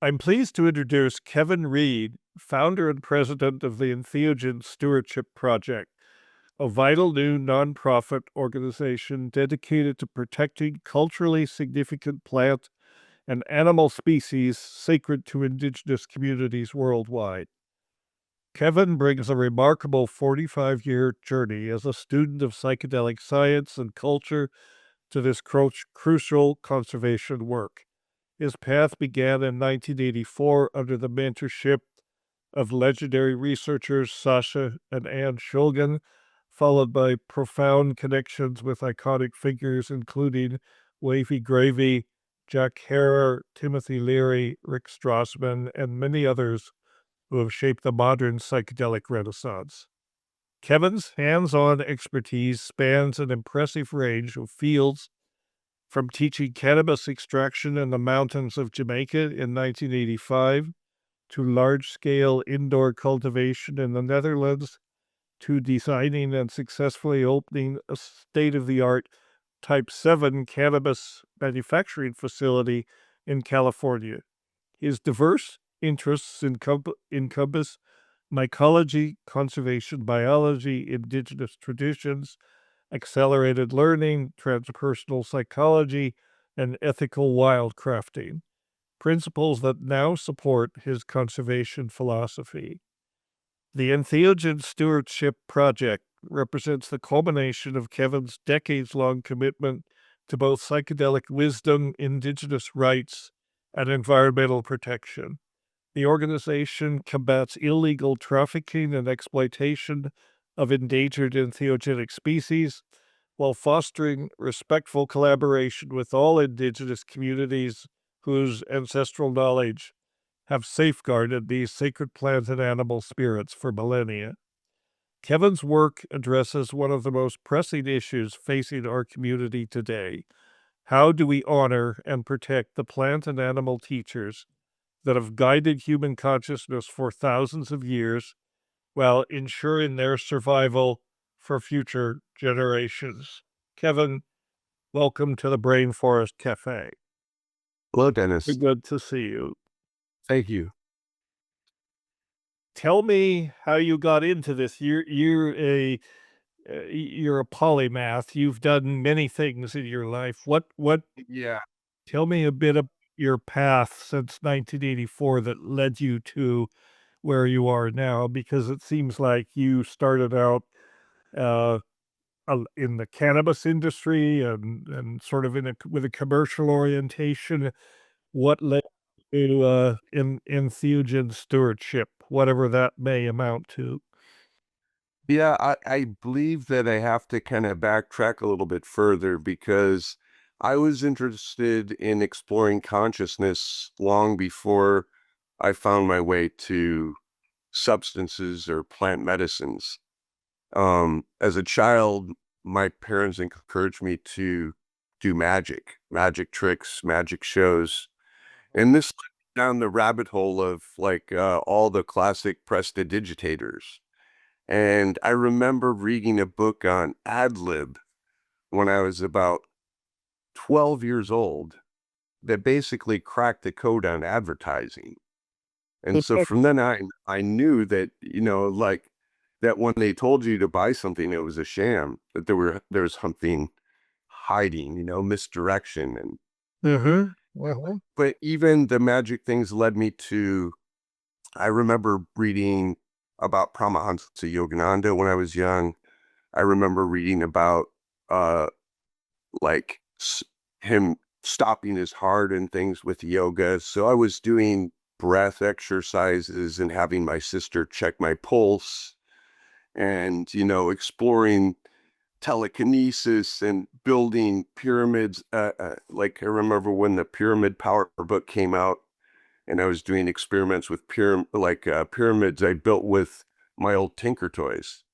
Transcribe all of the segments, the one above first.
I'm pleased to introduce Kevin Reed, founder and president of the Entheogen Stewardship Project, a vital new nonprofit organization dedicated to protecting culturally significant plant and animal species sacred to Indigenous communities worldwide. Kevin brings a remarkable 45-year journey as a student of psychedelic science and culture to this crucial conservation work. His path began in 1984 under the mentorship of legendary researchers Sasha and Ann Shulgin, followed by profound connections with iconic figures including Wavy Gravy, Jack Herer, Timothy Leary, Rick Strassman, and many others who have shaped the modern psychedelic renaissance. Kevin's hands-on expertise spans an impressive range of fields, from teaching cannabis extraction in the mountains of Jamaica in 1985 to large-scale indoor cultivation in the Netherlands to designing and successfully opening a state-of-the-art Type 7 cannabis manufacturing facility in California. His diverse interests encompass mycology, conservation biology, indigenous traditions, accelerated learning, transpersonal psychology, and ethical wildcrafting, principles that now support his conservation philosophy. The Entheogen Stewardship Project represents the culmination of Kevin's decades-long commitment to both psychedelic wisdom, indigenous rights, and environmental protection. The organization combats illegal trafficking and exploitation of endangered entheogenic species while fostering respectful collaboration with all indigenous communities whose ancestral knowledge have safeguarded these sacred plant and animal spirits for millennia. Kevin's work addresses one of the most pressing issues facing our community today. How do we honor and protect the plant and animal teachers that have guided human consciousness for thousands of years while ensuring their survival for future generations? Kevin, welcome to the Brain Forest Cafe. Hello, Dennis. Good to see you. Thank you. Tell me how you got into this. You're a polymath. You've done many things in your life. What? Yeah. Tell me a bit of your path since 1984 that led you to where you are now, because it seems like you started out uh, in the cannabis industry and sort of with a commercial orientation. What led to in entheogen stewardship, whatever that may amount to? Yeah, I believe that I have to kind of backtrack a little bit further because I was interested in exploring consciousness long before I found my way to substances or plant medicines. As a child, my parents encouraged me to do magic tricks, magic shows. And this led down the rabbit hole of all the classic prestidigitators. And I remember reading a book on ad lib when I was about 12 years old that basically cracked the code on advertising. And so from then I knew that, that when they told you to buy something, it was a sham, that there was something hiding, misdirection. And but even the magic things led me to, I remember reading about Paramahansa Yogananda when I was young. I remember reading about uh like him stopping his heart and things with yoga. So I was doing breath exercises and having my sister check my pulse and, exploring telekinesis and building pyramids. Like I remember when the Pyramid Power book came out, and I was doing experiments with pyramids I built with my old Tinker toys,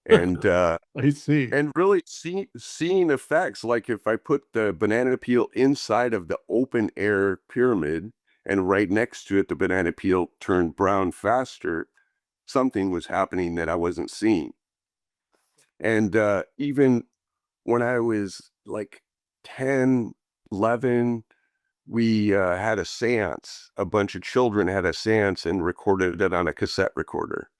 and I see. and really seeing effects. Like if I put the banana peel inside of the open air pyramid, and right next to it the banana peel turned brown faster, something was happening that I wasn't seeing. And even when I was like 10, 11, we had a seance. A bunch of children had a seance and recorded it on a cassette recorder.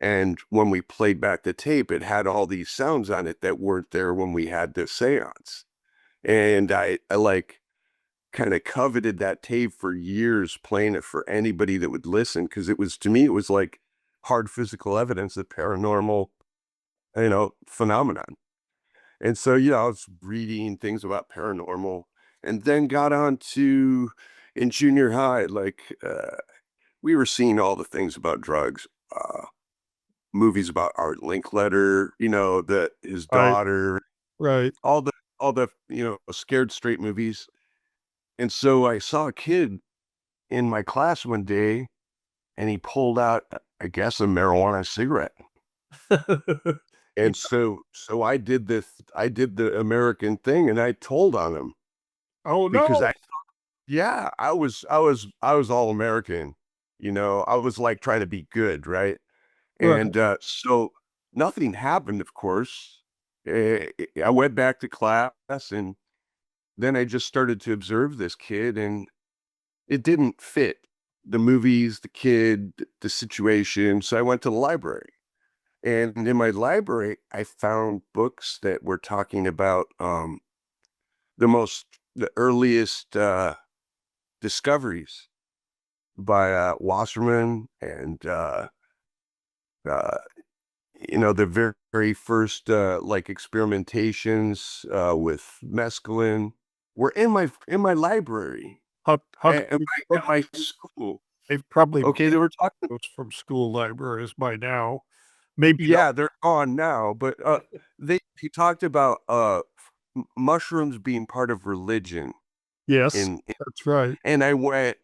And when we played back the tape, it had all these sounds on it that weren't there when we had the seance. And I like kind of coveted that tape for years, playing it for anybody that would listen, because it was, to me, it was like hard physical evidence of paranormal, phenomenon. And so, I was reading things about paranormal, and then got on to, in junior high, we were seeing all the things about drugs, movies about Art Linkletter, that his Right. daughter, Right. all the scared straight movies. And so I saw a kid in my class one day, and he pulled out, I guess, a marijuana cigarette. Yeah. And so I did the American thing, and I told on him, Oh because no. I was all American, I was like trying to be good, right? Right. And so nothing happened, of course. I went back to class, and then I just started to observe this kid, and it didn't fit the movies, the kid, the situation. So I went to the library. And in my library, I found books that were talking about the earliest discoveries by Wasserman, and uh, the very, very first like experimentations with mescaline were in my library, How and, come and these my, books? and my school. They've probably Okay, banned they were talking. those from school libraries by now. Maybe not. Yeah, they're gone now, but he talked about mushrooms being part of religion, Yes, in that's right. and I went,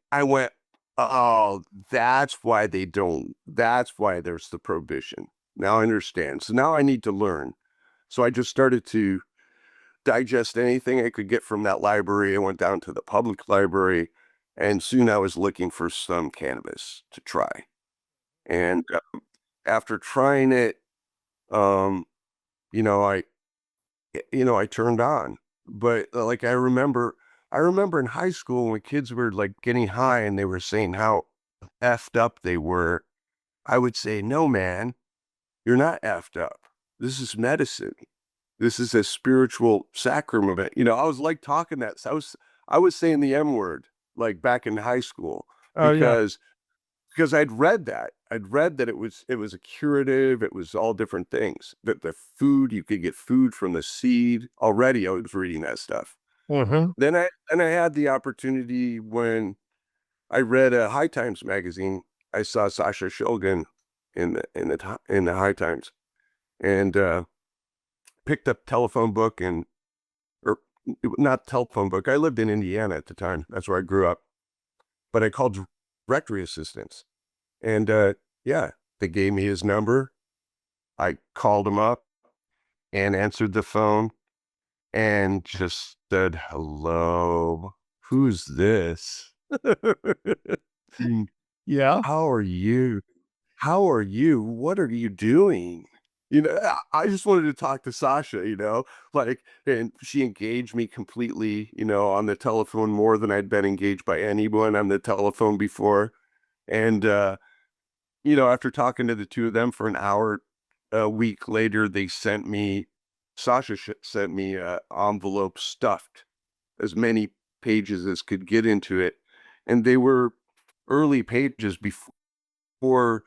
oh, that's why there's the prohibition. Now I understand. So now I need to learn. So I just started to digest anything I could get from that library. I went down to the public library, and soon I was looking for some cannabis to try. And after trying it, um, you know, I I turned on. But like I remember in high school when kids were like getting high and they were saying how effed up they were. I would say, no, man, you're not effed up. This is medicine. This is a spiritual sacrament. I was like talking that. So I was saying the M word like back in high school, Oh, yeah. because I'd read that. I'd read that it was a curative, it was all different things. That the food, you could get food from the seed. Already I was reading that stuff. Mhm. Then I had the opportunity when I read a High Times magazine. I saw Sasha Shulgin in the High Times, and picked up telephone book, and or not telephone book. I lived in Indiana at the time. That's where I grew up. But I called directory assistants, and yeah, they gave me his number. I called him up and answered the phone and just said, "Hello, who's this? Mm, Yeah. How are you? How are you? What are you doing?" I just wanted to talk to Sasha, and she engaged me completely, on the telephone more than I'd been engaged by anyone on the telephone before. And, after talking to the two of them for an hour, a week later, Sasha sent me a envelope stuffed as many pages as could get into it. And they were early pages before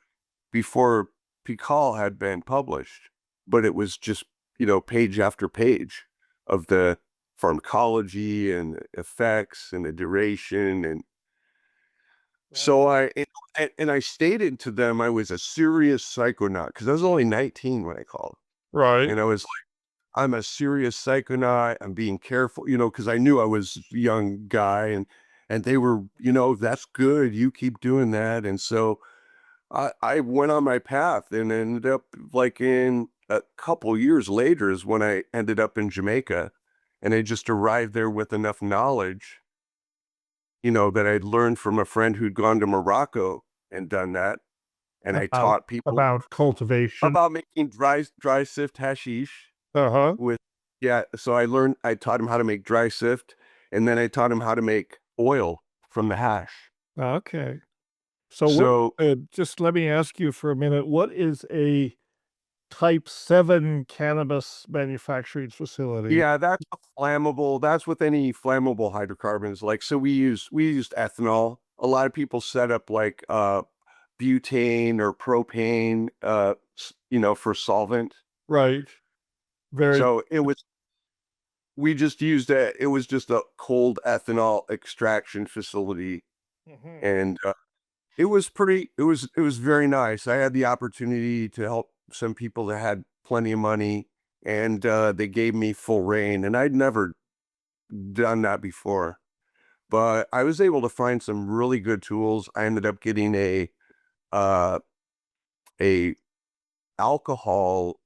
before Pikal had been published, but it was just, page after page of the pharmacology and effects and the duration. And so I stated to them I was a serious psychonaut, because I was only 19 when I called. Right. And I was like, I'm a serious psychonaut. I'm being careful, because I knew I was a young guy, and they were, that's good. You keep doing that. And so I went on my path and ended up, like, in a couple years later is when I ended up in Jamaica, and I just arrived there with enough knowledge, that I'd learned from a friend who'd gone to Morocco and done that. And I About taught people about cultivation. about making dry sift hashish Uh-huh. with, yeah. So I taught him how to make dry sift, and then I taught him how to make oil from the hash. Okay. So So just let me ask you for a minute, what is a Type 7 cannabis manufacturing facility? yeah, that's a flammable. That's with any flammable hydrocarbons. Like, so we used ethanol. A lot of people set up like butane or propane, for solvent. Right. Very. So we just used it was just a cold ethanol extraction facility, Mhm. and it was very nice. I had the opportunity to help some people that had plenty of money, and they gave me full reign, and I'd never done that before. But I was able to find some really good tools. I ended up getting uh a alcohol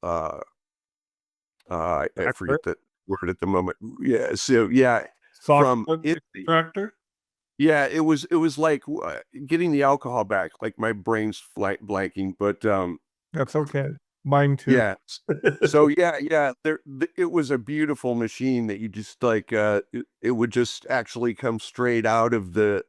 I Extractor? forget the word at the moment. Yeah, so yeah, from Solvent Italy. extractor? Yeah, it was like getting the alcohol back. Like my brain's blanking, but That's okay. Mine too. yeah. So yeah, it was a beautiful machine that you just like it would just actually come straight out of the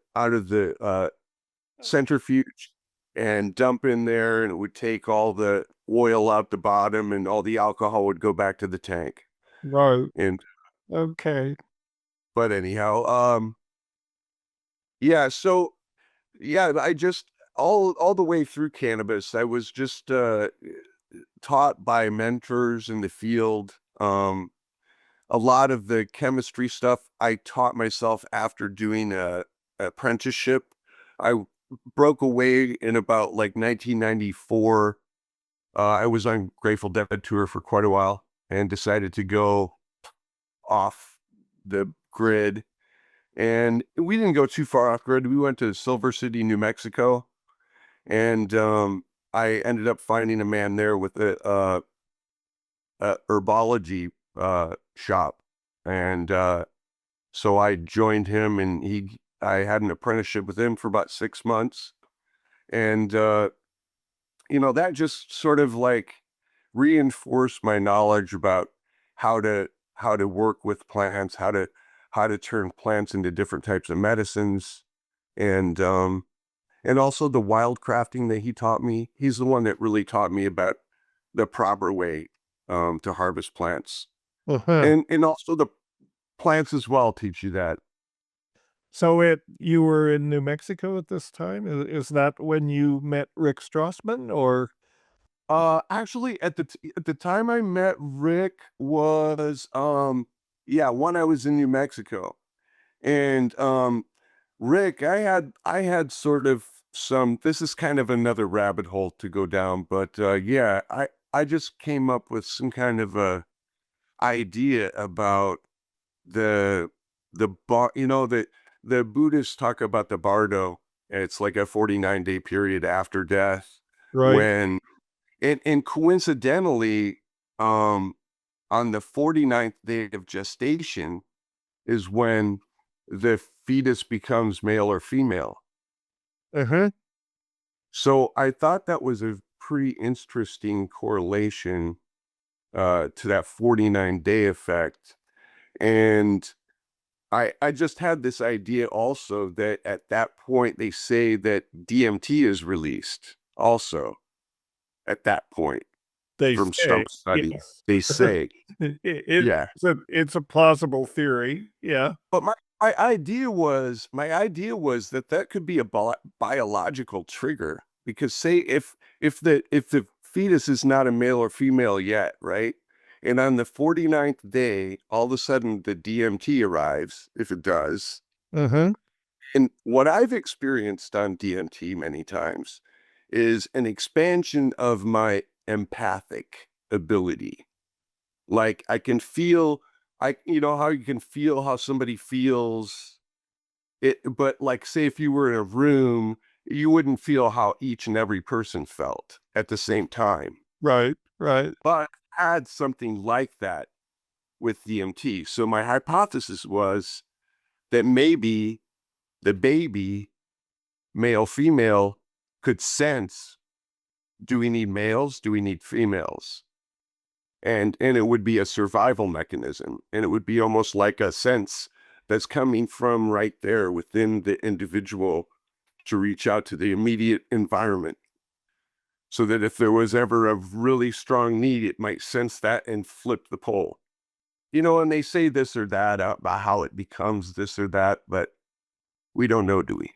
centrifuge and dump in there, and it would take all the oil out the bottom, and all the alcohol would go back to the tank. Right. And Okay. but anyhow, yeah, so yeah, I just all the way through cannabis, I was just taught by mentors in the field. A lot of the chemistry stuff I taught myself after doing a apprenticeship. I broke away in about like 1994. I was on Grateful Dead tour for quite a while and decided to go off the grid. And we didn't go too far off grid. We went to Silver City, New Mexico, and I ended up finding a man there with a herbology shop, and so I joined him, and I had an apprenticeship with him for about 6 months, and that just sort of like reinforced my knowledge about how to work with plants, how to turn plants into different types of medicines, and also the wildcrafting that he taught me. He's the one that really taught me about the proper way to harvest plants, Uh-huh. and also the plants as well teach you that. So you were in New Mexico at this time? Is that when you met Rick Strassman or? Actually, at the time I met Rick was yeah, when I was in New Mexico. And Rick, I had sort of some, this is kind of another rabbit hole to go down, but yeah, I just came up with some kind of a idea about the the Buddhists talk about the bardo. It's like a 49-day period after death, Right. when and coincidentally, um on the 49th day of gestation is when the fetus becomes male or female. Uh-huh. So I thought that was a pretty interesting correlation to that 49-day effect. And I just had this idea also that at that point they say that DMT is released also at that point They from some say, studies. yes. They say, yeah. It's a plausible theory. Yeah. But my idea was that that could be a biological trigger, because say if the fetus is not a male or female yet, right? And on the 49th day, all of a sudden the DMT arrives, if it does. Uh-huh. And what I've experienced on DMT many times is an expansion of my empathic ability. Like I can feel, how you can feel how somebody feels it, but like say if you were in a room, you wouldn't feel how each and every person felt at the same time. Right. Right. But I had something like that with DMT. So my hypothesis was that maybe the baby, male, female, could sense, do we need males? Do we need females? And it would be a survival mechanism, and it would be almost like a sense that's coming from right there within the individual to reach out to the immediate environment. So that if there was ever a really strong need, it might sense that and flip the pole. And they say this or that about how it becomes this or that, but we don't know, do we?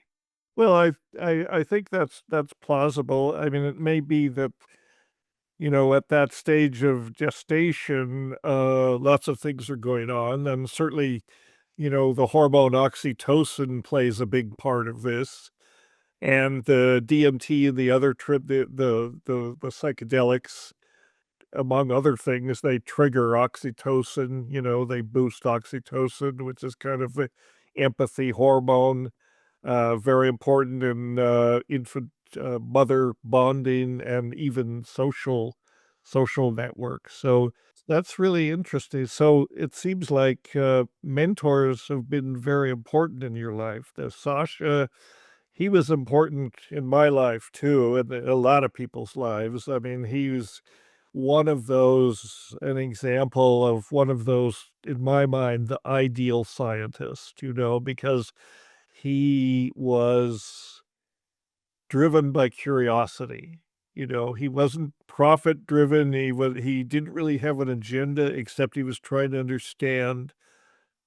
Well, I think that's plausible. I mean, it may be that, at that stage of gestation, lots of things are going on, and certainly, the hormone oxytocin plays a big part of this, and the DMT and the other the psychedelics, among other things, they trigger oxytocin. They boost oxytocin, which is kind of the empathy hormone, very important in infant mother bonding and even social networks. So that's really interesting. So it seems like mentors have been very important in your life. The Sasha, he was important in my life too, and a lot of people's lives. I mean, he was an example of one of those, in my mind, the ideal scientist, because he was driven by curiosity. He wasn't profit driven. He didn't really have an agenda, except he was trying to understand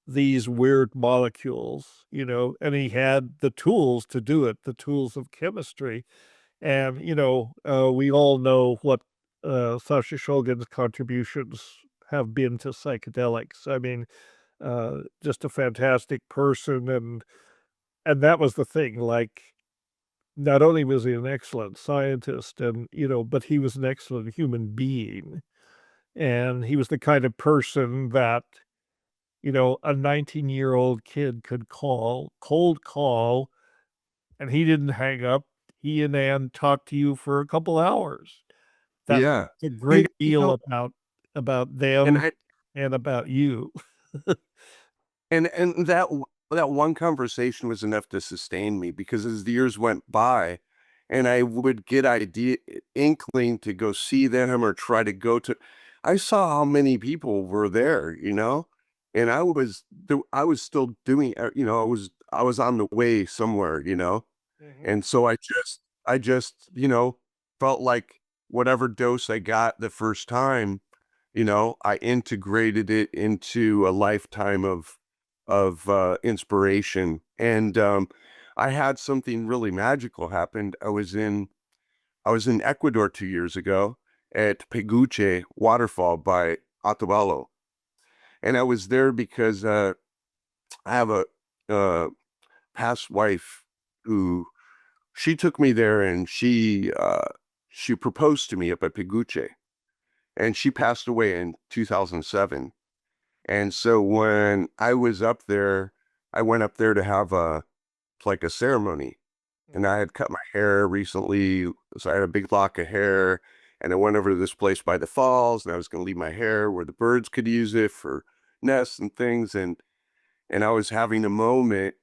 these weird molecules, and he had the tools to do it, the tools of chemistry. And, we all know what Sasha Shulgin's contributions have been to psychedelics. I mean, just a fantastic person. And that was the thing, like, not only was he an excellent scientist and, but he was an excellent human being. And he was the kind of person that, a 19-year-old kid could cold call, and he didn't hang up. He and Ann talked to you for a couple hours. That Yeah. a You, great you deal know, about and them I and about you. and that one conversation was enough to sustain me because as the years went by and I would get inkling to go see them or try to go to, I saw how many people were there. And I was still doing, I was on the way somewhere. Mhm. And so I just felt like whatever dose I got the first time, I integrated it into a lifetime of inspiration. And I had something really magical happen. I was in Ecuador 2 years ago at Peguche waterfall by Otavalo. And I was there because I have a past wife who she took me there and she proposed to me up at Peguche. And she passed away in 2007. And so when I was up there, I went up there to have a ceremony. And I had cut my hair recently, so I had a big lock of hair. And I went over to this place by the falls, and I was going to leave my hair where the birds could use it for nests and things. And I was having a moment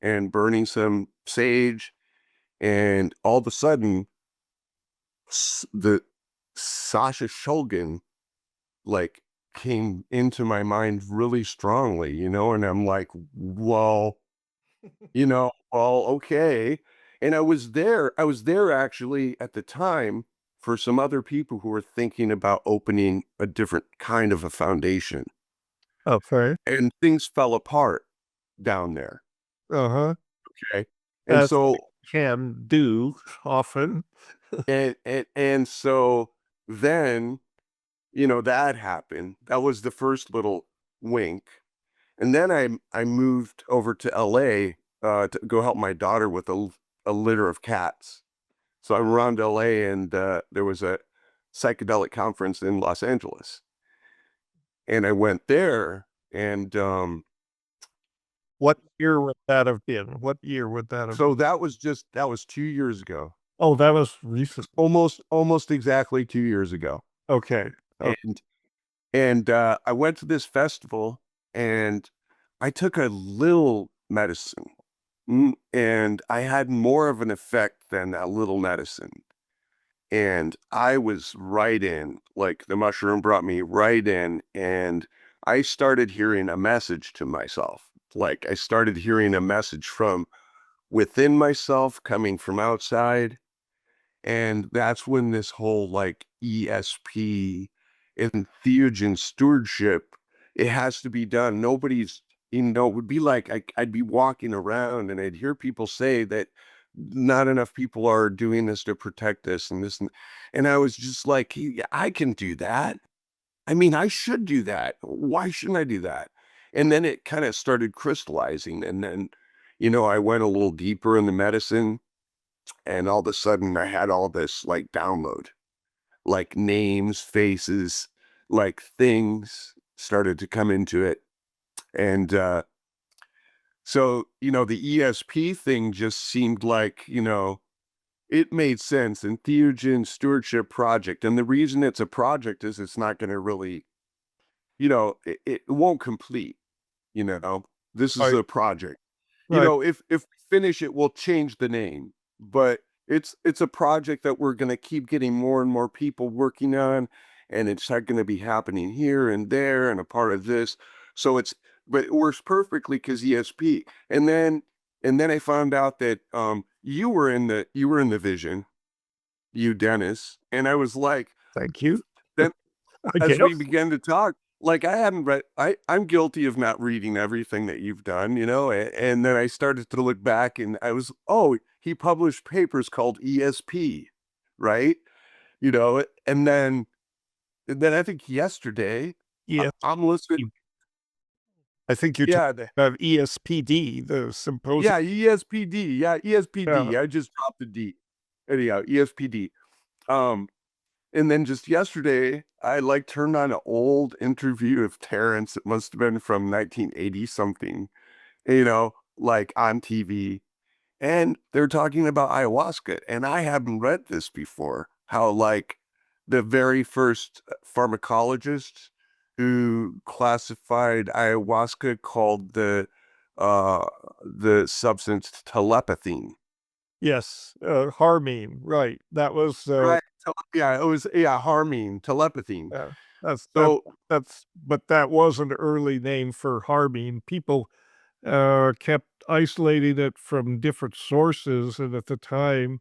and burning some sage, and all of a sudden, the Sasha Shulgin like came into my mind really strongly, and I'm like, well, okay. And I was there actually at the time for some other people who were thinking about opening a different kind of a foundation. Okay. And things fell apart down there. Uh-huh. Okay. And As they so can do often. and so then, that happened. That was the first little wink. And then I moved over to LA to go help my daughter with a litter of cats. So I'm around LA, and there was a psychedelic conference in Los Angeles, and I went there, and What year would that have been? What year would that have so been? that was 2 years ago, Oh, that was recent. almost exactly 2 years ago, Okay. Oh, and I went to this festival, and I took a little medicine. And I had more of an effect than that little medicine. And I was right in, like the mushroom brought me right in. And I started hearing a message to myself. Like I started hearing a message from within myself coming from outside. And that's when this whole like ESP, entheogen stewardship, it has to be done. Nobody's, it would be like I'd be walking around and I'd hear people say that not enough people are doing this to protect this and this. And I was just like, "Yeah, I can do that. I mean, I should do that. Why shouldn't I do that?" And then it kind of started crystallizing. And then, I went a little deeper in the medicine and all of a sudden I had all this like download, like names, faces, like things started to come into it. And so, the ESP thing just seemed like, it made sense. Entheogen Stewardship Project. And the reason it's a project is it's not going to really, it won't complete, you know. This is Right, a project. right. If we finish it, we'll change the name. But it's a project that we're gonna keep getting more and more people working on, and it's not gonna be happening here and there and a part of this. So but it works perfectly because ESP. And then I found out that you were in the vision, you Dennis, and I was like, Thank you. then I as we guess. began to talk, like I hadn't read, I'm guilty of not reading everything that you've done, and then I started to look back and oh, he published papers called ESP, right? And then I think yesterday, Yeah. I'm listening. I think you're talking Yeah, about ESPD, the symposium. yeah, ESPD. Yeah, Yeah. ESPD. I just dropped the D. Anyhow, ESPD. Um, And then just yesterday, I like turned on an old interview of Terrence. It must have been from 1980 something, like on TV. And they're talking about ayahuasca. And I haven't read this before. How, like, the very first pharmacologist who classified ayahuasca called uh, the substance telepathy. Yes, harmine, right. That was, Right. Yeah, it was, harming telepathy. yeah, that's that So that's but that was an early name for harmine. People, kept isolating it from different sources, and at the time,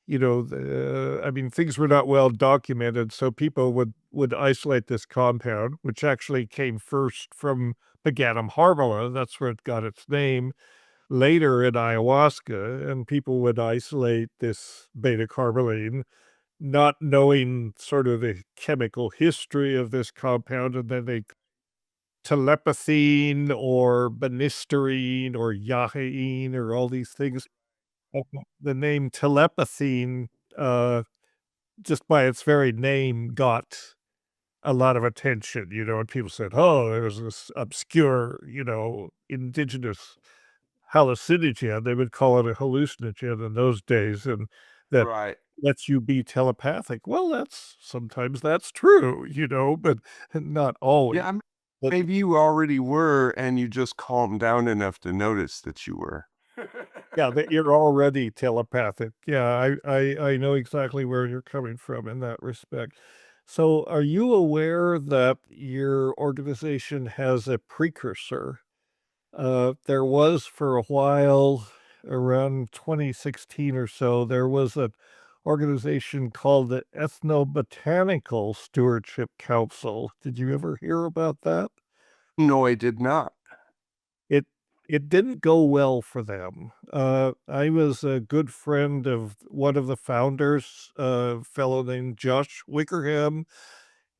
I mean, things were not well documented, so people would isolate this compound, which actually came first from Paganum harmala, that's where it got its name, later in ayahuasca, and people would isolate this beta-carboline, not knowing sort of the chemical history of this compound, and then they telepathine or banisterine or yahaine or all these things. The name telepathine, uh, just by its very name, got a lot of attention, and people said, "Oh, there's this obscure, indigenous hallucinogen." They would call it a hallucinogen in those days, and that right. lets you be telepathic. Well, sometimes that's true, but not always. Yeah, But maybe you already were, and you just calmed down enough to notice that you were. yeah, that you're already telepathic. Yeah, I know exactly where you're coming from in that respect. So, are you aware that your organization has a precursor? There was for a while, around 2016 or so, there was an organization called the Ethnobotanical Stewardship Council. Did you ever hear about that? No, I did not. It it didn't go well for them. I was a good friend of one of the founders, a fellow named Josh Wickerham,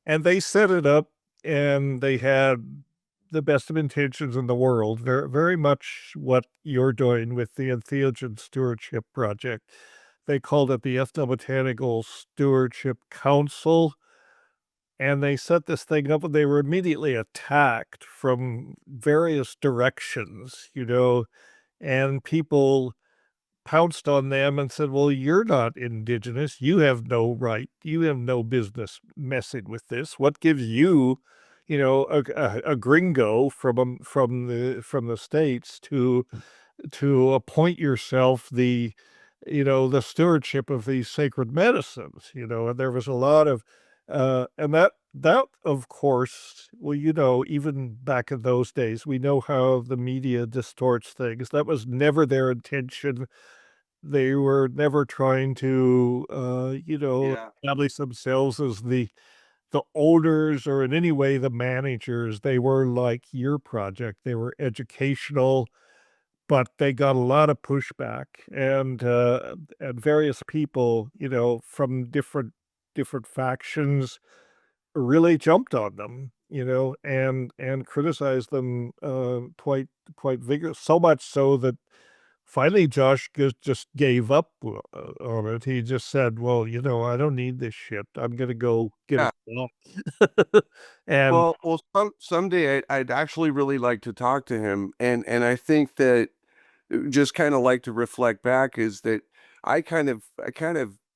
and they set it up, and they had the best of intentions in the world, very, very much what you're doing with the Entheogen Stewardship Project. They called it the Ethnobotanical Stewardship Council, and they set this thing up, and they were immediately attacked from various directions, and people pounced on them and said, "Well, you're not indigenous. You have no right. You have no business messing with this. What gives you, a gringo from the states to appoint yourself the stewardship of these sacred medicines?" And there was a lot of, and that, of course, well, even back in those days, we know how the media distorts things. That was never their intention. They were never trying to, Yeah. establish themselves as the owners or in any way the managers. They were like your project. They were educational, but they got a lot of pushback, and various people, from different factions really jumped on them, and criticized them quite vigorous. So much so that finally Josh just gave up on it. He just said, "Well, I don't need this shit. I'm gonna go get a Yeah. job." And Well, someday I'd actually really like to talk to him, and I think that just kind of like to reflect back is that I kind of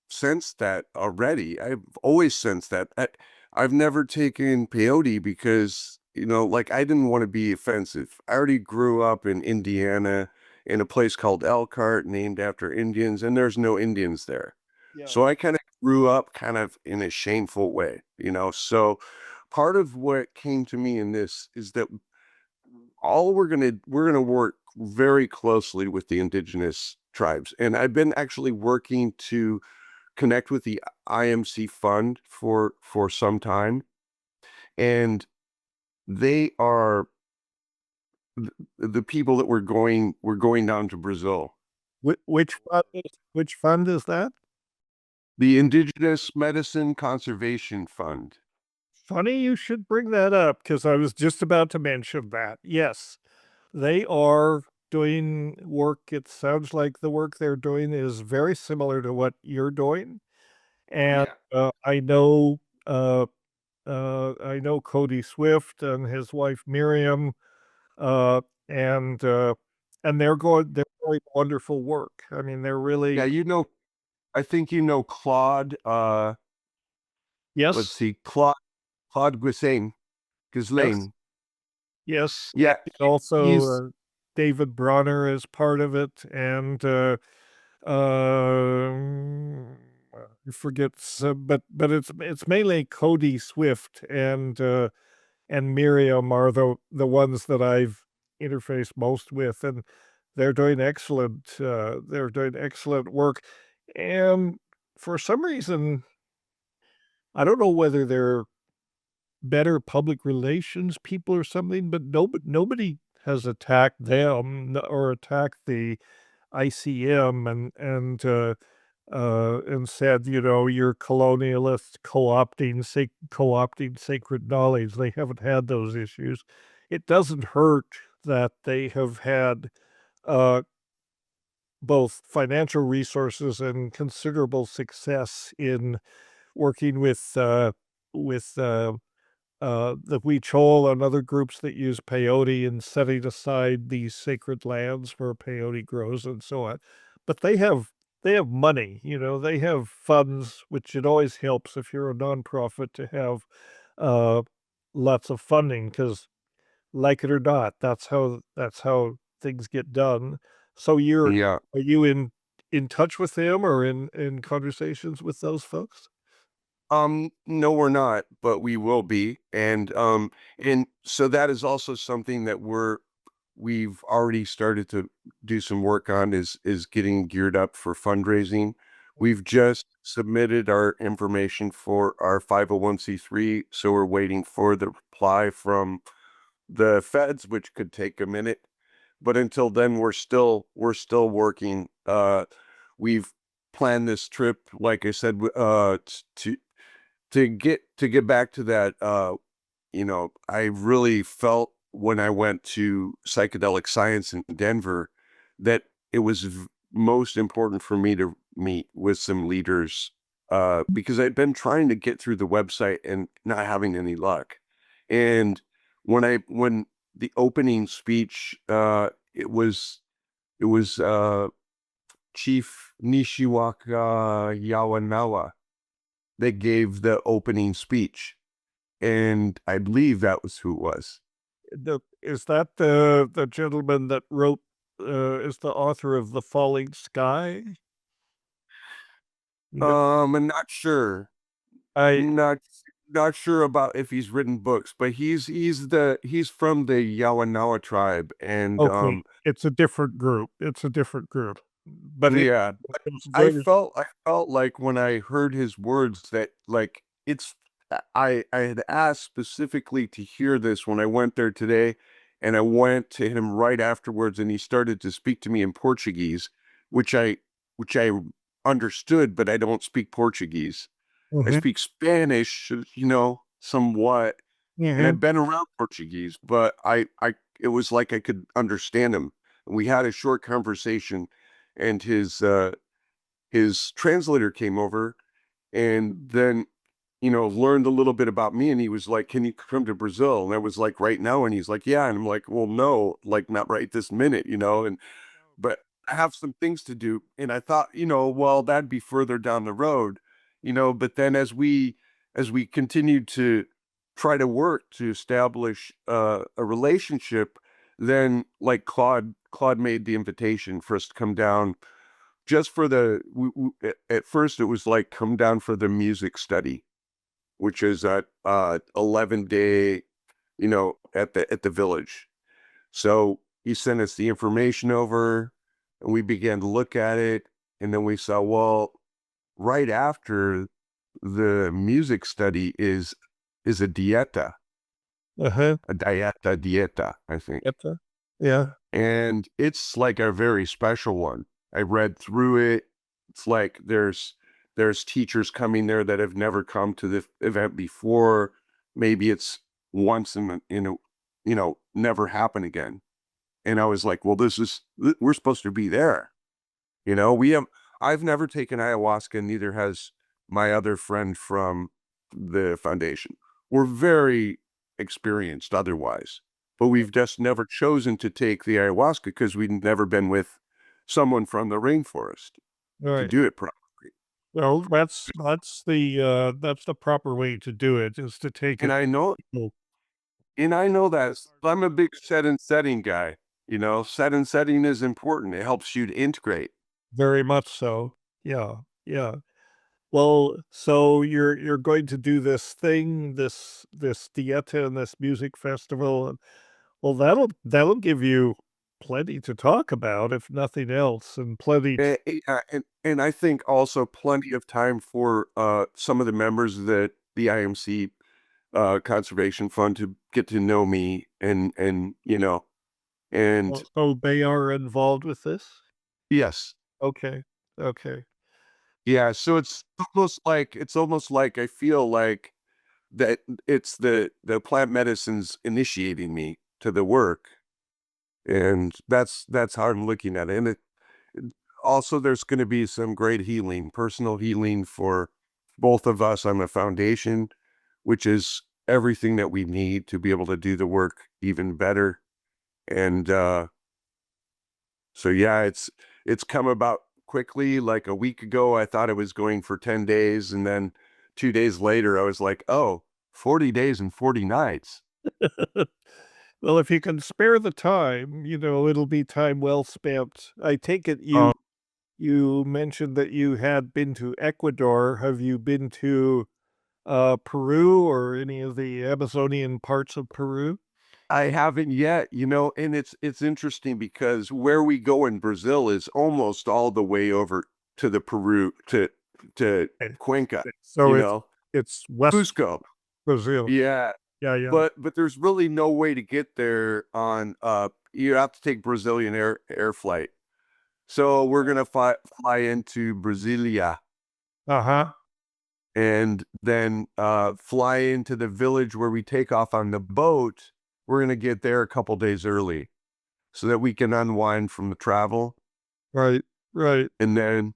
sensed that already. I've always sensed that. I've never taken peyote because, like I didn't want to be offensive. I already grew up in Indiana in a place called Elkhart, named after Indians, and there's no Indians there. yeah, So I kind of grew up kind of in a shameful way. So part of what came to me in this is that all we're gonna work very closely with the indigenous tribes. And I've been actually working to connect with the IMC fund for some time. And they are the people that we're going down to Brazil. which fund is that? The Indigenous Medicine Conservation Fund. Funny you should bring that up because I was just about to mention that. Yes, they are doing work. It sounds like the work they're doing is very similar to what you're doing. And Yeah. I know Cody Swift and his wife Miriam, uh, and uh, and they're doing wonderful work. I mean, they're Yeah, really I think Claude, let's yes, see, Claude yes, Ghislaine. yes. Yeah, And also, he's David Bronner is part of it, and um, I forget, but it's mainly Cody Swift and Miriam are the ones that I've interfaced most with, and they're doing excellent work. And for some reason, I don't know whether they're better public relations people or something, but nobody has attacked them or attacked the ICM and said, you're colonialist co-opting sacred knowledge. They haven't had those issues. It doesn't hurt that they have had uh, both financial resources and considerable success in working with the Huichol and other groups that use peyote and setting aside these sacred lands where peyote grows and so on. But they have money, they have funds, which it always helps if you're a nonprofit to have uh, lots of funding because, like it or not, that's how things get done. So yeah. are you in touch with them or in conversations with those folks? No, we're not, but we will be. And so that is also something that we've already started to do some work on is getting geared up for fundraising. We've just submitted our information for our 501(c)(3, so we're waiting for the reply from the feds, which could take a minute. But until then, we're still working. We've planned this trip, like I said, to get back to that. I really felt when I went to psychedelic science in Denver that it was most important for me to meet with some leaders, because I'd been trying to get through the website and not having any luck. And when the opening speech, it was Chief Nishiwaka Yawanawa that gave the opening speech, and I believe that was who it was. Is that the gentleman that wrote is the author of The Falling Sky? No, I'm not sure. I Not. not sure about if he's written books, but he's from the Yawanawa tribe, and Okay, it's a different group. It's a different group. But yeah, it's I very felt I felt like when I heard his words that like it's I had asked specifically to hear this when I went there today, and I went to him right afterwards, and he started to speak to me in Portuguese, which I which I understood, but I don't speak Portuguese. I Mhm, speak Spanish, somewhat, and mhm. I've been around Portuguese, but I it was like I could understand him. We had a short conversation, and his translator came over, and then learned a little bit about me, and he was like, "Can you come to Brazil?" And I was like, "Right now?" And he's like, "Yeah." And I'm like, "Well, no, like not right this minute, and but I have some things to do." And I thought, well, that'd be further down the road, but then as we continued to try to work to establish a relationship, then like Claude made the invitation for us to come down just for at first it was like come down for the music study, which is a 11-day, at the village. So he sent us the information over, and we began to look at it, and then we saw, well, right after the music study is Uh-huh. a dieta, I think. Get that? Yeah. And it's like a very special one. I read through it. It's like there's teachers coming there that have never come to the event before. Maybe it's once never happen again. And I was like, well, we're supposed to be there. We have I've never taken ayahuasca, neither has my other friend from the foundation. We're very experienced otherwise, but we've just never chosen to take the ayahuasca because we've never been with someone from the rainforest All to right. do it properly. Well, that's the proper way to do it, is to take And it I know, people and I know that I'm a big set and setting guy. Set and setting is important. It helps you to integrate. very much so. Yeah. Yeah. Well, so you're going to do this thing, this dieta and this music festival, and well, that'll give you plenty to talk about, if nothing else, and plenty to And I think also plenty of time for some of the members of the IMC Conservation Fund to get to know me and so they are involved with this? yes, Okay. Okay. yeah. So it's almost like I feel like that it's the plant medicines initiating me to the work, and that's how I'm looking at it. And also there's going to be some great healing, personal healing for both of us on the foundation, which is everything that we need to be able to do the work even better. And so yeah, it's come about quickly. Like a week ago, I thought I was going for 10 days, and then 2 days later, I was like, oh, 40 days and 40 nights. Well, if you can spare the time, it'll be time well spent. I take it Um, you mentioned that you had been to Ecuador. Have you been to, Peru or any of the Amazonian parts of Peru? I haven't yet, and it's interesting because where we go in Brazil is almost all the way over to the Peru to Okay. Cuenca, So you it's know, it's West Cusco. Brazil. Yeah, Yeah, yeah. but there's really no way to get there on you have to take Brazilian air flight. So we're gonna fly into Brasilia Uh-huh. and then fly into the village where we take off on the boat. We're gonna get there a couple days early so that we can unwind from the travel Right, right. and then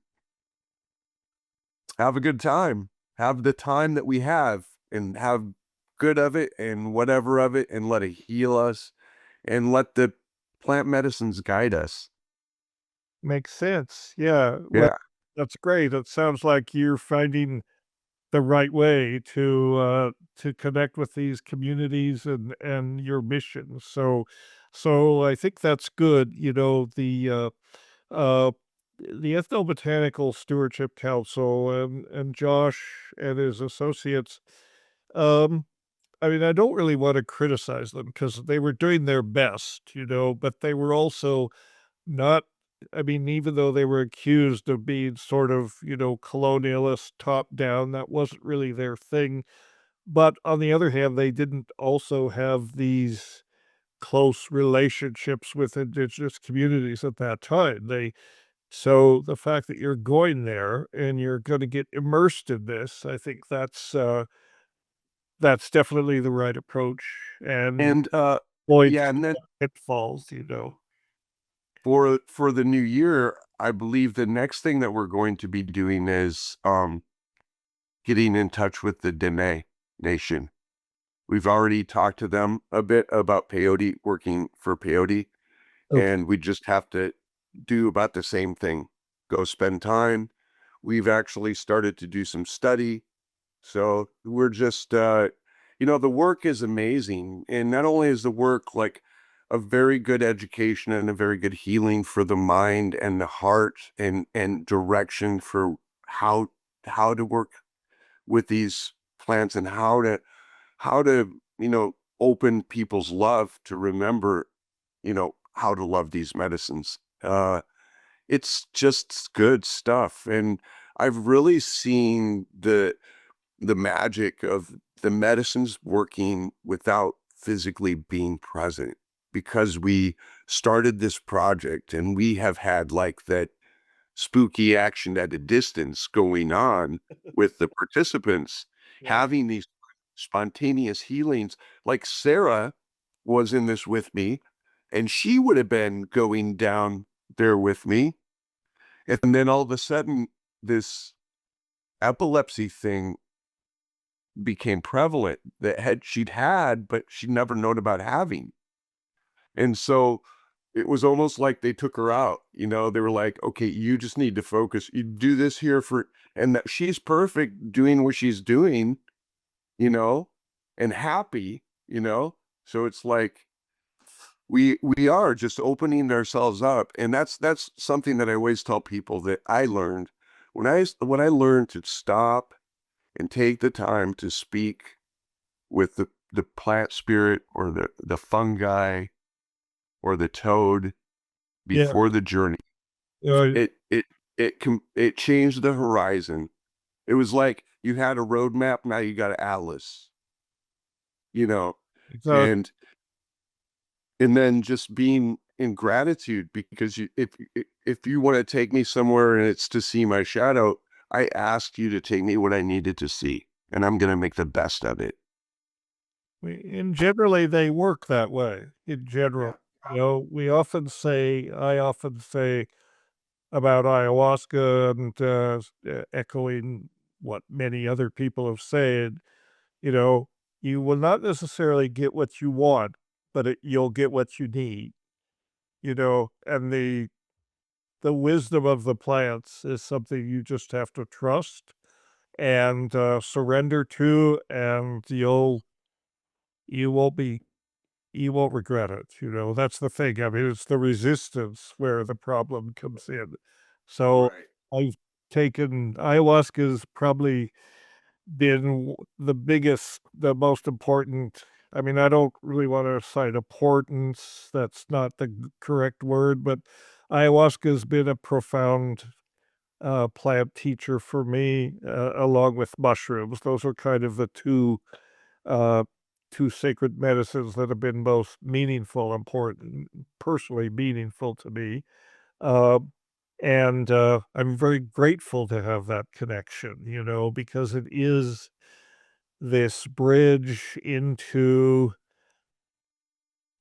have a good time. Have the time that we have and have good of it and whatever of it and let it heal us and let the plant medicines guide us. Makes sense. Yeah. Well, Yeah. that's great. It sounds like you're finding the right way to connect with these communities and your mission. So I think that's good. Uh the Ethnobotanical Stewardship Council and Josh and his associates, Um, I mean, I don't really want to criticize them because they were doing their best, but they were also not, I mean, even though they were accused of being sort of, colonialist, top down, that wasn't really their thing. But on the other hand, they didn't also have these close relationships with indigenous communities at that time. So the fact that you're going there and you're going to get immersed in this, I think that's definitely the right approach and And avoid yeah, and then pitfalls. for the new year, I believe the next thing that we're going to be doing is getting in touch with the Dene Nation. We've already talked to them a bit about peyote, working for peyote, Okay. and we just have to do about the same thing. Go spend time. We've actually started to do some study. So we're just, the work is amazing. And not only is the work like a very good education and a very good healing for the mind and the heart and direction for how, how to work with these plants and how to, open people's love to remember, how to love these medicines. It's just good stuff. And I've really seen the magic of the medicines working without physically being present, because we started this project and we have had like that spooky action at a distance going on with the participants Yeah. having these spontaneous healings. Like Sarah was in this with me, and she would have been going down there with me. And then all of a sudden, this epilepsy thing became prevalent that she'd had, but she'd never known about having. And so it was almost like they took her out. They were like, okay, you just need to focus. You do this here and that she's perfect doing what she's doing, you know, and happy, you know. So it's like we are just opening ourselves up. And that's something that I always tell people that I learned when I learned to stop and take the time to speak with the plant spirit or the fungi or the toad Yeah. before the journey. Uh, It changed the horizon. It was like you had a roadmap, now you got an atlas, you know, so and then just being in gratitude, because if you want to take me somewhere and it's to see my shadow, I asked you to take me what I needed to see, and I'm gonna make the best of it. and generally they work that way in Yeah. general. I often say about ayahuasca and echoing what many other people have said, you know, you will not necessarily get what you want, but you'll get what you need, and the wisdom of the plants is something you just have to trust and surrender to, and you won't be you won't regret it. That's the thing. I mean, it's the resistance where the problem comes in. So Right. I've taken ayahuasca's probably been the biggest, the most important. I mean, I don't really want to cite importance. That's not the correct word, but ayahuasca's been a profound plant teacher for me, along with mushrooms. Those are kind of the uh, two sacred medicines that have been most meaningful, important, personally meaningful to me. Uh, and I'm very grateful to have that connection, because it is this bridge into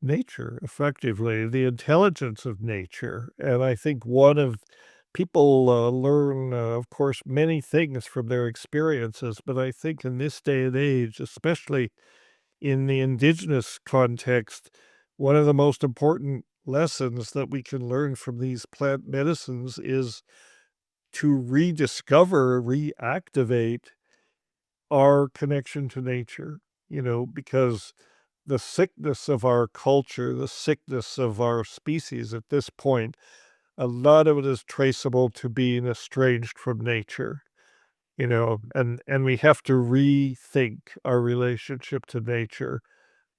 nature, effectively, the intelligence of nature. And I think one of people learn, of course, many things from their experiences, but I think in this day and age, especially in the indigenous context, one of the most important lessons that we can learn from these plant medicines is to rediscover, reactivate our connection to nature, because the sickness of our culture, the sickness of our species at this point, a lot of it is traceable to being estranged from nature. and we have to rethink our relationship to nature.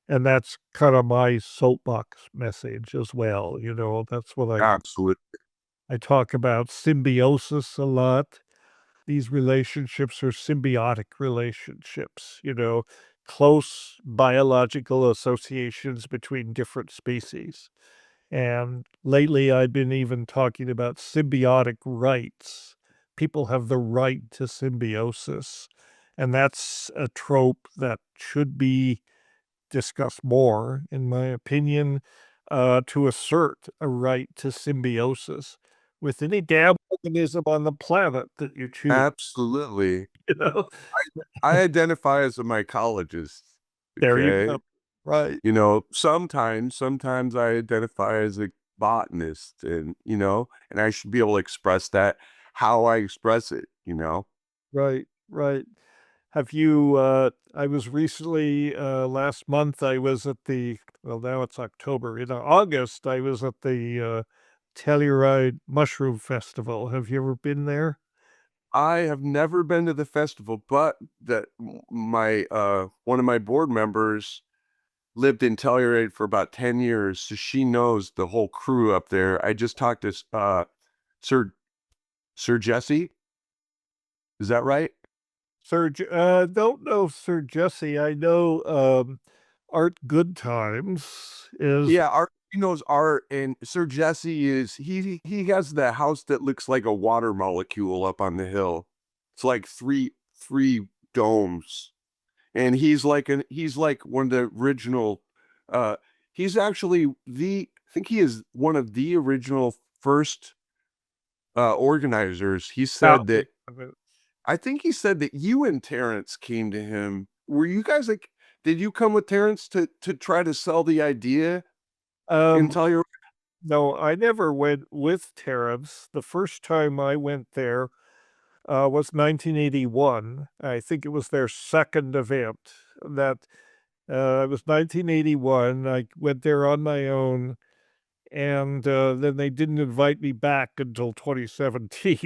And that's kind of my soapbox message as well. That's what Absolutely. I talk about symbiosis a lot. These relationships are symbiotic relationships, close biological associations between different species. And lately, I've been even talking about symbiotic rights. People have the right to symbiosis. And that's a trope that should be discussed more, in my opinion, to assert a right to symbiosis with any damn organism on the planet that you choose. Absolutely. You know, I identify as a mycologist. there you Okay. go. Right, Sometimes I identify as a botanist and I should be able to express that how I express it. right, right. Have you? I was recently last month. I was at the well. Now it's October. In August, I was at the Telluride Mushroom Festival. Have you ever been there? I have never been to the festival, but that my one of my board members lived in Telluride for about 10 years, so she knows the whole crew up there. I just talked to Sir Sir Jesse. Is that right? Don't know Sir Jesse. I know Art Goodtimes is Yeah, art he knows art, and Sir Jesse is he has the house that looks like a water molecule up on the hill. It's like three domes. And he's like one of the original uh he's actually the I think he is one of the original first organizers. He said founding that of it. I think he said that you and Terrence came to him. Were you guys like did you come with Terrence to try to sell the idea and Um, tell your no, I never went with Terrence. The first time I went there was 1981. I think it was their second event. That It was 1981. I went there on my own, and then they didn't invite me back until 2017.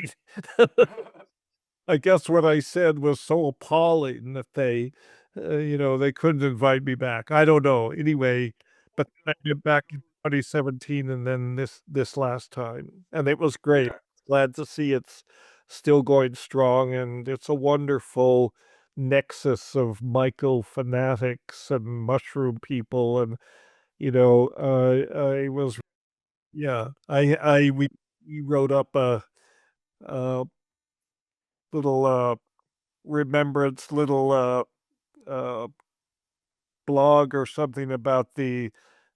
I guess what I said was so appalling that they couldn't invite me back. I don't know. Anyway, but then I went back in 2017 and then this last time, and it was great. Glad to see it's still going strong, and it's a wonderful nexus of myco fanatics and mushroom people, and I was yeah, I we wrote up a little remembrance, little uh, blog or something about the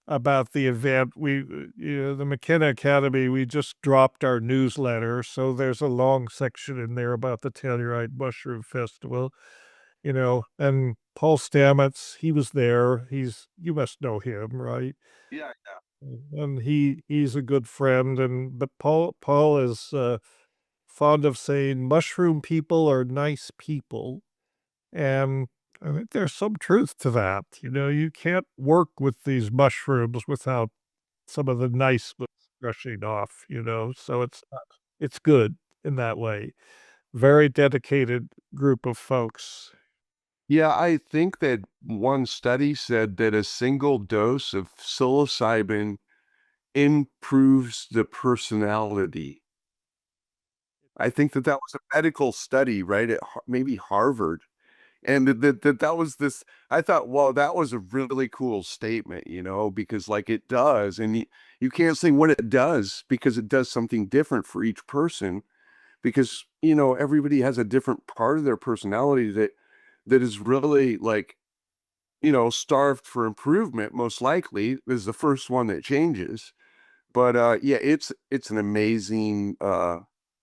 event. The McKenna Academy, we just dropped our newsletter, so there's a long section in there about the Telluride Mushroom Festival. And Paul Stamets, he was there. You must know him, right? Yeah. And he's a good friend. But Paul is fond of saying mushroom people are nice people. And I think there's some truth to that. You can't work with these mushrooms without some of the niceness rushing off, so it's good in that way. Very dedicated group of folks. Yeah, I think that one study said that a single dose of psilocybin improves the personality. I think that that was a medical study, right? At maybe Harvard. And that was this, I thought, well, that was a really cool statement, because like it does. And you can't say what it does because it does something different for each person because, everybody has a different part of their personality that is really like, starved for improvement, most likely is the first one that changes. But yeah, it's an amazing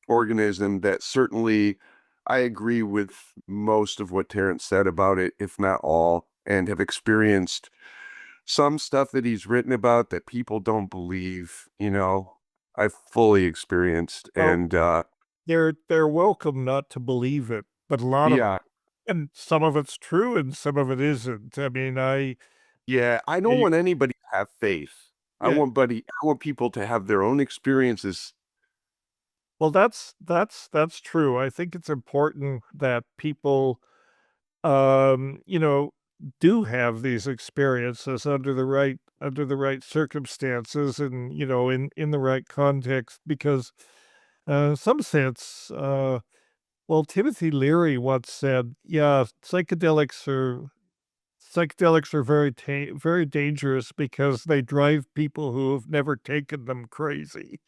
organism that certainly I agree with most of what Terrence said about it, if not all, and have experienced some stuff that he's written about that people don't believe, I've fully experienced. Well, And they're welcome not to believe it, but a lot of yeah, and some of it's true and some of it isn't. I mean, yeah, I don't you, want anybody to have faith. yeah, I want people to have their own experiences Well, that's true. I think it's important that people, you know, do have these experiences under the right circumstances, and in the right context, because some sense, well, Timothy Leary once said, yeah, psychedelics are very dangerous because they drive people who have never taken them crazy.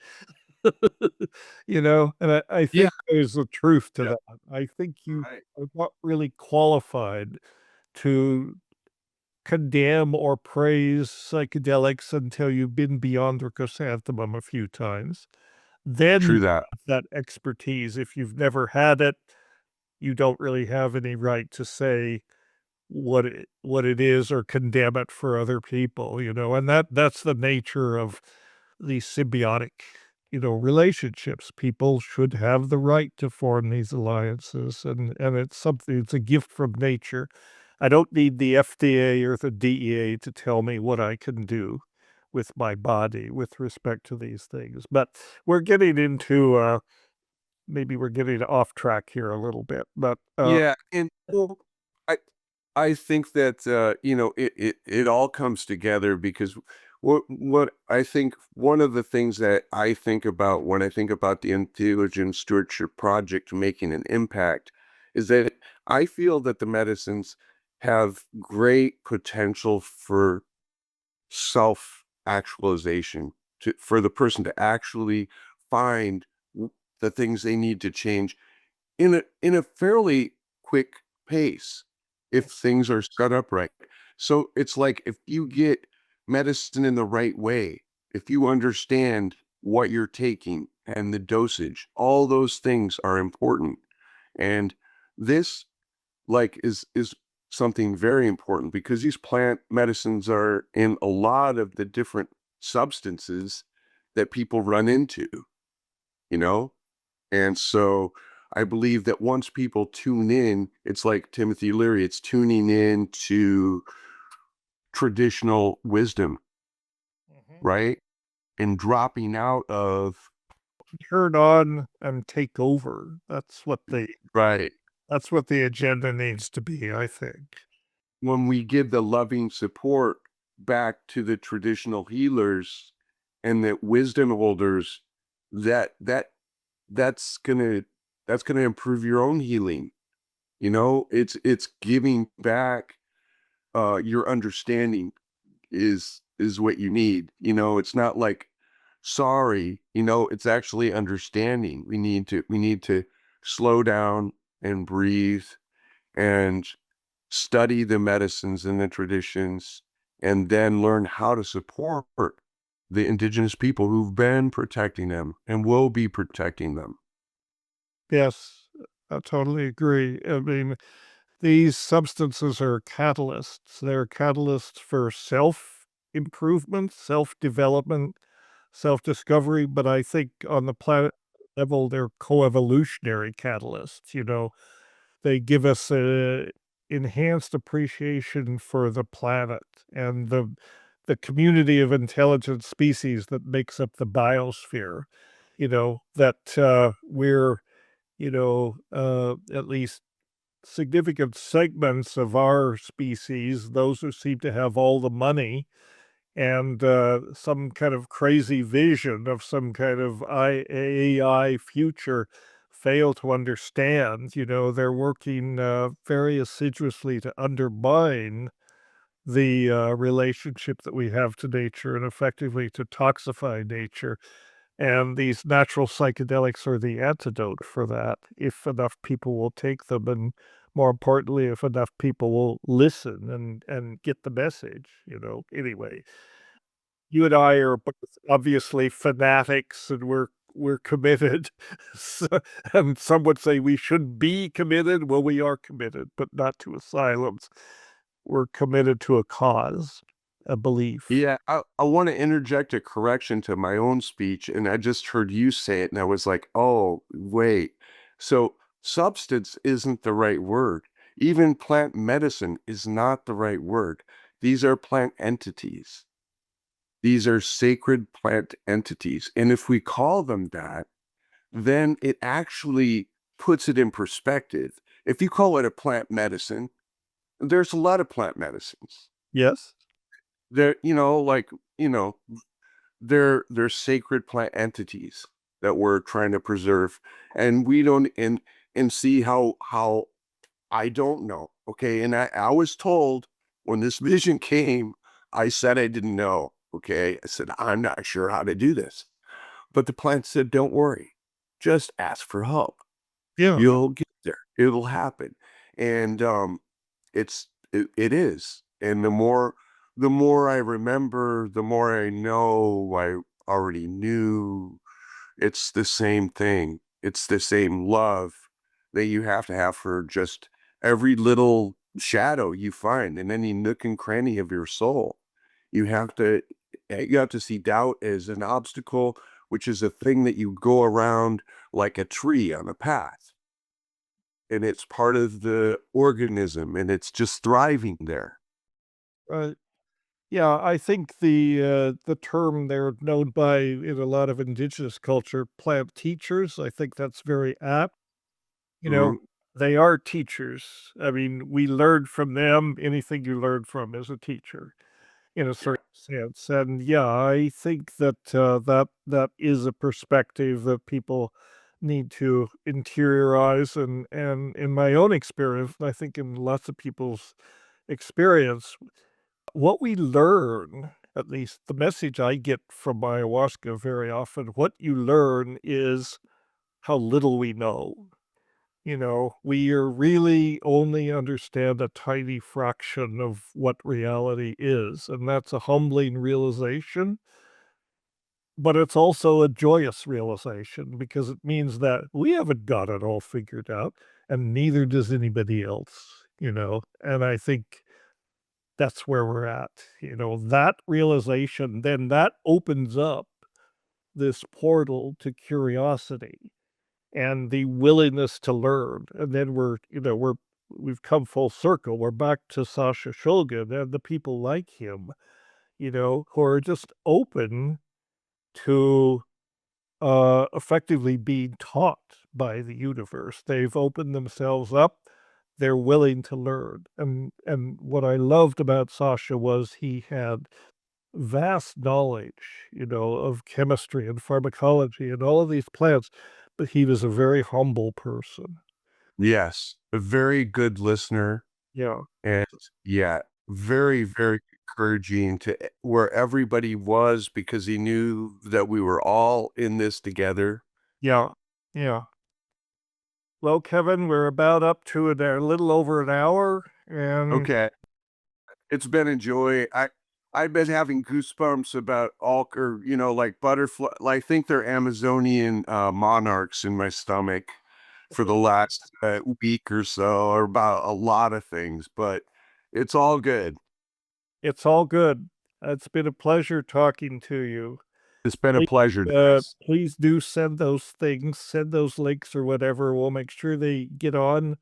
And I Yeah. think there's a truth to Yeah. that. I think you Right. are not really qualified to condemn or praise psychedelics until you've been beyond the chrysanthemum a few times. Then True you that. have that expertise. If you've never had it, you don't really have any right to say what it is or condemn it for other people, and that's the nature of these symbiotic, relationships. People should have the right to form these alliances, and it's a gift from nature. I don't need the FDA or the DEA to tell me what I can do with my body with respect to these things. But we're getting into maybe we're getting off track here a little bit, but Yeah, and well, I I think that it all comes together because what I think one of the things that I think about when I think about the Entheogen Stewardship Project making an impact is that I feel that the medicines have great potential for self-actualization, to for the person to actually find the things they need to change in a fairly quick pace if things are set up right. So it's like if you get medicine in the right way, if you understand what you're taking and the dosage, all those things are important. And this is something very important because these plant medicines are in a lot of the different substances that people run into, you know? And so I believe that once people tune in, it's like Timothy Leary, it's tuning in to traditional wisdom, Mhm. right? And dropping out of, Turn on and take over. right. That's what the agenda needs to be, I think. When we give the loving support back to the traditional healers and the wisdom holders, that that that's gonna that's gonna improve your own healing. It's giving back your understanding is what you need. It's not like sorry, it's actually understanding. We need to slow down and breathe and study the medicines and the traditions and then learn how to support the indigenous people who've been protecting them and will be protecting them. Yes, I totally agree. I mean, these substances are catalysts. They're catalysts for self improvement, self development, self discovery. But I think on the planet level, they're coevolutionary catalysts. They give us a enhanced appreciation for the planet and the community of intelligent species that makes up the biosphere. That we're at least significant segments of our species, those who seem to have all the money and some kind of crazy vision of some kind of AI future, fail to understand. They're working very assiduously to undermine the relationship that we have to nature and effectively to toxify nature. And these natural psychedelics are the antidote for that, if enough people will take them, and more importantly, if enough people will listen and get the message. Anyway, you and I are both obviously fanatics, and we're committed. So, and some would say we should be committed. Well, we are committed, but not to asylums. We're committed to a cause, a belief. Yeah, I want to interject a correction to my own speech, and I just heard you say it, and I was like, oh, wait. So, substance isn't the right word. Even plant medicine is not the right word. These are plant entities. These are sacred plant entities. And if we call them that, then it actually puts it in perspective. If you call it a plant medicine, there's a lot of plant medicines. Yes. They're, like, you know, they're sacred plant entities that we're trying to preserve. And we don't and see how I don't know. Okay. And I was told when this vision came, I said I didn't know. Okay. I said, I'm not sure how to do this. But the plant said, don't worry, just ask for help. Yeah. You'll get there. It'll happen. And it is. And the more I remember, the more I know I already knew. It's the same thing. It's the same love that you have to have for just every little shadow you find in any nook and cranny of your soul. You have to you have to see doubt as an obstacle, which is a thing that you go around like a tree on a path. And it's part of the organism and it's just thriving there. Right. Yeah, I think the term they're known by in a lot of indigenous culture, plant teachers, I think that's very apt. You know, Mhm. they are teachers. I mean, we learn from them. Anything you learn from is a teacher in a Yeah. certain sense. And yeah, I think that that is a perspective that people need to interiorize. And in my own experience, and I think in lots of people's experience, what we learn, at least the message I get from ayahuasca very often, what you learn is how little we know. You know, we are really only understand a tiny fraction of what reality is, and that's a humbling realization, but it's also a joyous realization because it means that we haven't got it all figured out, and neither does anybody else, you know? And I think that's where we're at, you know, that realization, then that opens up this portal to curiosity and the willingness to learn. And then we've come full circle. We're back to Sasha Shulgin and the people like him, you know, who are just open to effectively being taught by the universe. They've opened themselves up. They're willing to learn. And what I loved about Sasha was he had vast knowledge, you know, of chemistry and pharmacology and all of these plants, but he was a very humble person. Yes. A very good listener. Yeah, And yeah, very, very encouraging to where everybody was because he knew that we were all in this together. yeah, yeah. Well, Kevin, we're about up to a little over an hour, and Okay. It's been a joy. I've been having goosebumps about all or like butterfly. I think they're Amazonian monarchs in my stomach for the last week or so, or about a lot of things. But it's all good. it's all good. It's been a pleasure talking to you. It's been a Please, pleasure, Dennis. please do send those things, send those links or whatever. We'll make sure they get on.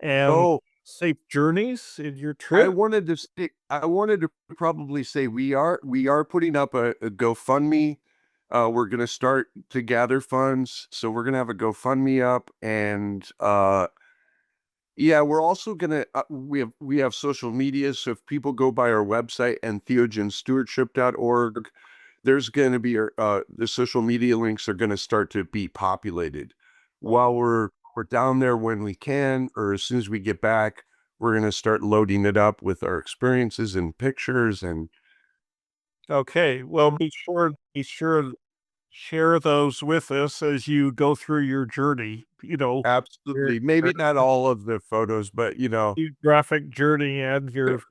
And Oh, safe journeys in your I trip. wanted to stick. I wanted to probably say we are putting up a GoFundMe. We're gonna start to gather funds, so we're gonna have a GoFundMe up, and yeah, we're also gonna we have social media. So if people go by our website entheogenstewardship.org, there's gonna be the social media links are gonna start to be populated while we're down there when we can, or as soon as we get back, we're gonna start loading it up with our experiences and pictures and Okay, well, be sure to share those with us as you go through your journey, you know, your absolutely maybe not all of the photos, but geographic journey and uh, your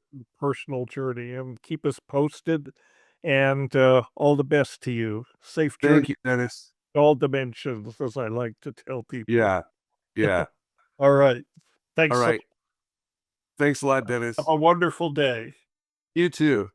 personal journey, and keep us posted, and, all the best to you. Safe journey thank you, Dennis. in all dimensions, as I like to tell people. Yeah, yeah. Alright. All Thanks so right. Thanks a lot, Have Dennis. a wonderful day. You too.